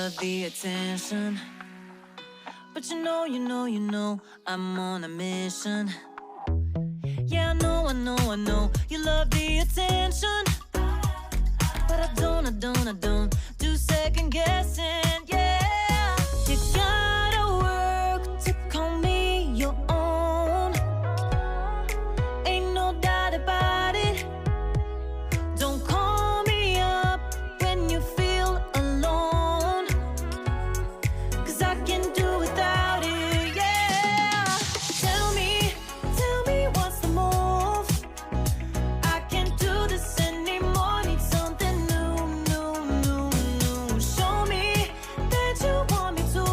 love the attention, but you know, I'm on a mission. Yeah, I know, you love the attention, but I don't do second guessing, yeah. You gotta work to call me your own, ain't no doubt about it. Don't call me up when you feel alone, 'cause I can do without it, yeah. Tell me what's the move? I can't do this anymore, need something new. Show me that you want me to.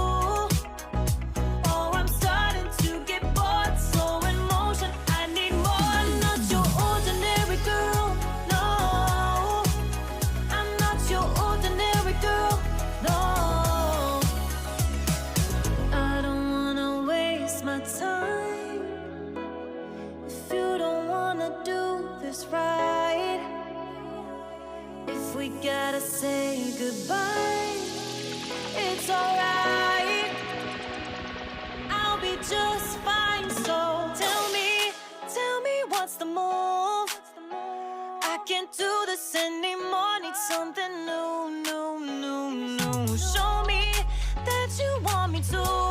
Oh, I'm starting to get bored, slow in motion, I need more. I'm not your ordinary girl, no. I'm not your ordinary girl, no. I don't wanna waste my time if you don't wanna do this right. If we gotta say goodbye, it's alright, I'll be just fine. So tell me what's the move? I can't do this anymore, need something new. Show me that you want me to.